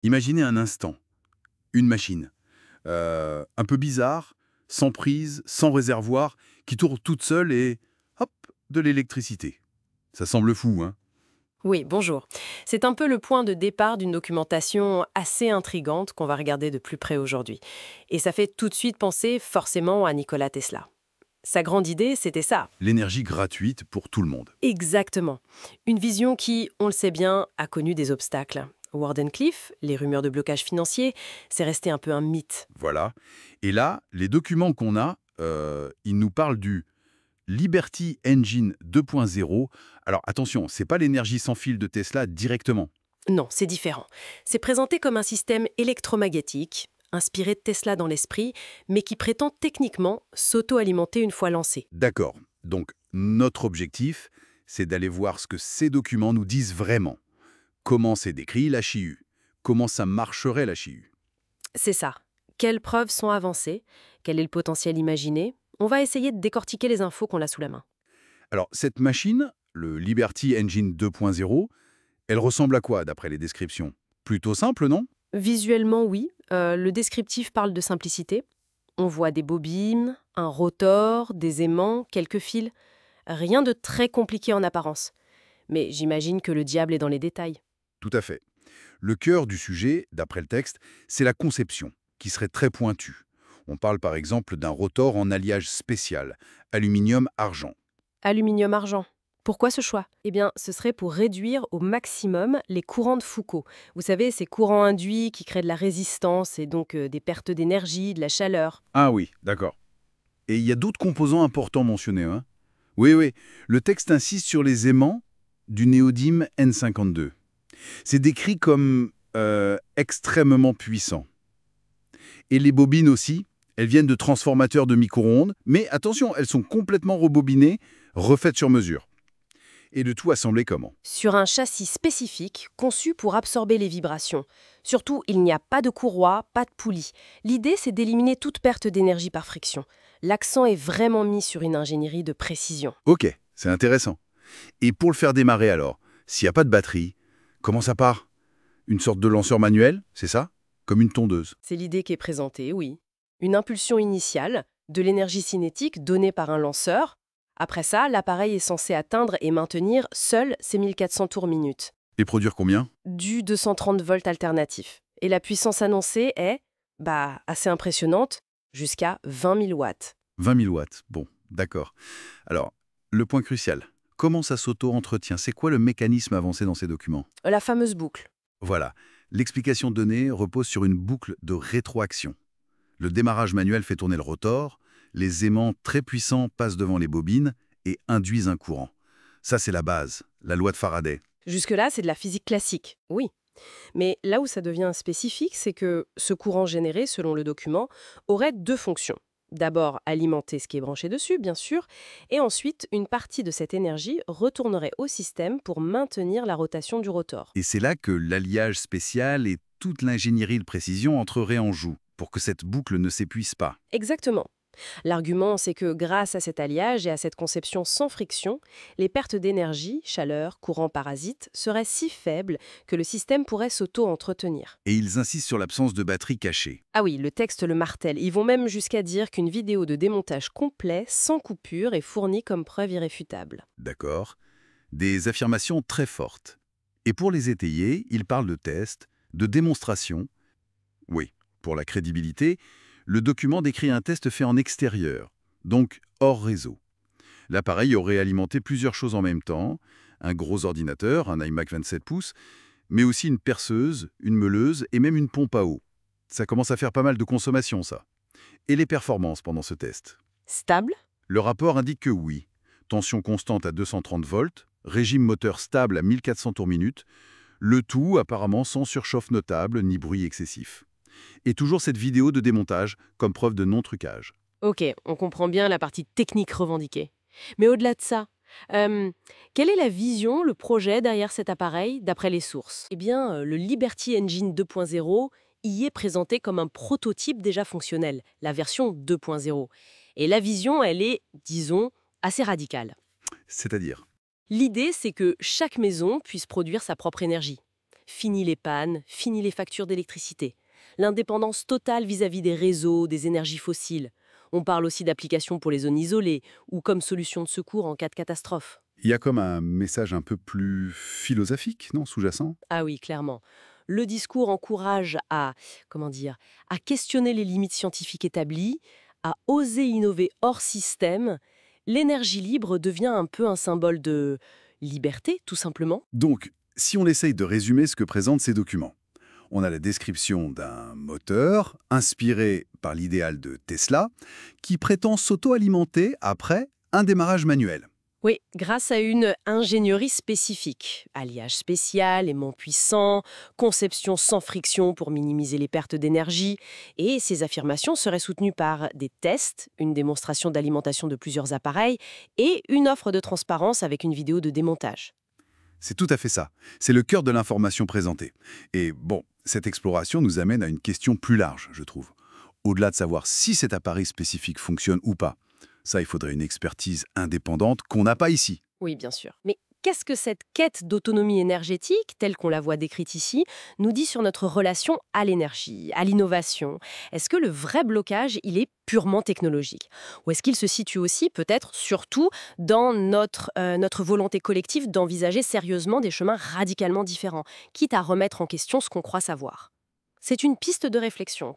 Imaginez un instant, une machine, un peu bizarre, sans prise, sans réservoir, qui tourne toute seule et hop, de l'électricité. Ça semble fou, hein? Oui, bonjour. C'est un peu le point de départ d'une documentation assez intrigante qu'on va regarder de plus près aujourd'hui. Et ça fait tout de suite penser forcément à Nikola Tesla. Sa grande idée, c'était ça. L'énergie gratuite pour tout le monde. Exactement. Une vision qui, on le sait bien, a connu des obstacles. Wardenclyffe, les rumeurs de blocage financier, c'est resté un peu un mythe. Voilà. Et là, les documents qu'on a, ils nous parlent du Liberty Engine 2.0. Alors attention, c'est pas l'énergie sans fil de Tesla directement. Non, c'est différent. C'est présenté comme un système électromagnétique, inspiré de Tesla dans l'esprit, mais qui prétend techniquement s'auto-alimenter une fois lancé. D'accord. Donc notre objectif, c'est d'aller voir ce que ces documents nous disent vraiment. Comment c'est décrit la CHIU? Comment ça marcherait la CHIU? C'est ça. Quelles preuves sont avancées? Quel est le potentiel imaginé? On va essayer de décortiquer les infos qu'on a sous la main. Alors cette machine, le Liberty Engine 2.0, elle ressemble à quoi d'après les descriptions? Plutôt simple, non? Visuellement, oui. Le descriptif parle de simplicité. On voit des bobines, un rotor, des aimants, quelques fils. Rien de très compliqué en apparence. Mais j'imagine que le diable est dans les détails. Tout à fait. Le cœur du sujet, d'après le texte, c'est la conception, qui serait très pointue. On parle par exemple d'un rotor en alliage spécial, aluminium-argent. Aluminium-argent. Pourquoi ce choix? Eh bien, ce serait pour réduire au maximum les courants de Foucault. Vous savez, ces courants induits qui créent de la résistance et donc des pertes d'énergie, de la chaleur. Ah oui, d'accord. Et il y a d'autres composants importants mentionnés, hein? Oui, oui. Le texte insiste sur les aimants du néodyme N52. C'est décrit comme extrêmement puissant. Et les bobines aussi, elles viennent de transformateurs de micro-ondes, mais attention, elles sont complètement rebobinées, refaites sur mesure. Et le tout assemblé comment? Sur un châssis spécifique conçu pour absorber les vibrations. Surtout, il n'y a pas de courroie, pas de poulie. L'idée, c'est d'éliminer toute perte d'énergie par friction. L'accent est vraiment mis sur une ingénierie de précision. Ok, c'est intéressant. Et pour le faire démarrer alors, s'il n'y a pas de batterie, comment ça part? Une sorte de lanceur manuel, c'est ça? Comme une tondeuse. C'est l'idée qui est présentée, oui. Une impulsion initiale, de l'énergie cinétique donnée par un lanceur. Après ça, l'appareil est censé atteindre et maintenir seul ses 1400 tours minute. Et produire combien? Du 230 volts alternatif. Et la puissance annoncée est, assez impressionnante, jusqu'à 20 000 watts. 20 000 watts. Bon, d'accord. Alors, le point crucial. Comment ça s'auto-entretient? C'est quoi le mécanisme avancé dans ces documents? La fameuse boucle. Voilà. L'explication donnée repose sur une boucle de rétroaction. Le démarrage manuel fait tourner le rotor, les aimants très puissants passent devant les bobines et induisent un courant. Ça, c'est la base, la loi de Faraday. Jusque-là, c'est de la physique classique, oui. Mais là où ça devient spécifique, c'est que ce courant généré, selon le document, aurait deux fonctions. D'abord, alimenter ce qui est branché dessus, bien sûr, et ensuite, une partie de cette énergie retournerait au système pour maintenir la rotation du rotor. Et c'est là que l'alliage spécial et toute l'ingénierie de précision entreraient en joue, pour que cette boucle ne s'épuise pas. Exactement. L'argument, c'est que grâce à cet alliage et à cette conception sans friction, les pertes d'énergie, chaleur, courant parasite, seraient si faibles que le système pourrait s'auto-entretenir. Et ils insistent sur l'absence de batterie cachée. Ah oui, le texte le martèle. Ils vont même jusqu'à dire qu'une vidéo de démontage complet, sans coupure, est fournie comme preuve irréfutable. D'accord? Des affirmations très fortes. Et pour les étayer, ils parlent de tests, de démonstrations. Oui, pour la crédibilité, le document décrit un test fait en extérieur, donc hors réseau. L'appareil aurait alimenté plusieurs choses en même temps, un gros ordinateur, un iMac 27 pouces, mais aussi une perceuse, une meuleuse et même une pompe à eau. Ça commence à faire pas mal de consommation, ça. Et les performances pendant ce test? Stable? Le rapport indique que oui. Tension constante à 230 volts, régime moteur stable à 1400 tours minute, le tout apparemment sans surchauffe notable ni bruit excessif. Et toujours cette vidéo de démontage comme preuve de non-trucage. Ok, on comprend bien la partie technique revendiquée. Mais au-delà de ça, quelle est la vision, le projet derrière cet appareil, d'après les sources? Eh bien, le Liberty Engine 2.0 y est présenté comme un prototype déjà fonctionnel, la version 2.0. Et la vision, elle est, disons, assez radicale. C'est-à-dire? L'idée, c'est que chaque maison puisse produire sa propre énergie. Fini les pannes, fini les factures d'électricité. L'indépendance totale vis-à-vis des réseaux, des énergies fossiles. On parle aussi d'applications pour les zones isolées ou comme solution de secours en cas de catastrophe. Il y a comme un message un peu plus philosophique, non, sous-jacent? Ah oui, clairement. Le discours encourage à, comment dire, à questionner les limites scientifiques établies, à oser innover hors système. L'énergie libre devient un peu un symbole de liberté, tout simplement. Donc, si on essaye de résumer ce que présentent ces documents, on a la description d'un moteur inspiré par l'idéal de Tesla qui prétend s'auto-alimenter après un démarrage manuel. Oui, grâce à une ingénierie spécifique, alliage spécial, aimant puissant, conception sans friction pour minimiser les pertes d'énergie, et ces affirmations seraient soutenues par des tests, une démonstration d'alimentation de plusieurs appareils et une offre de transparence avec une vidéo de démontage. C'est tout à fait ça. C'est le cœur de l'information présentée. Et bon, cette exploration nous amène à une question plus large, je trouve. Au-delà de savoir si cet appareil spécifique fonctionne ou pas, ça, il faudrait une expertise indépendante qu'on n'a pas ici. Oui, bien sûr. Mais qu'est-ce que cette quête d'autonomie énergétique, telle qu'on la voit décrite ici, nous dit sur notre relation à l'énergie, à l'innovation? Est-ce que le vrai blocage, il est purement technologique? Ou est-ce qu'il se situe aussi, peut-être, surtout, dans notre volonté collective d'envisager sérieusement des chemins radicalement différents, quitte à remettre en question ce qu'on croit savoir? C'est une piste de réflexion,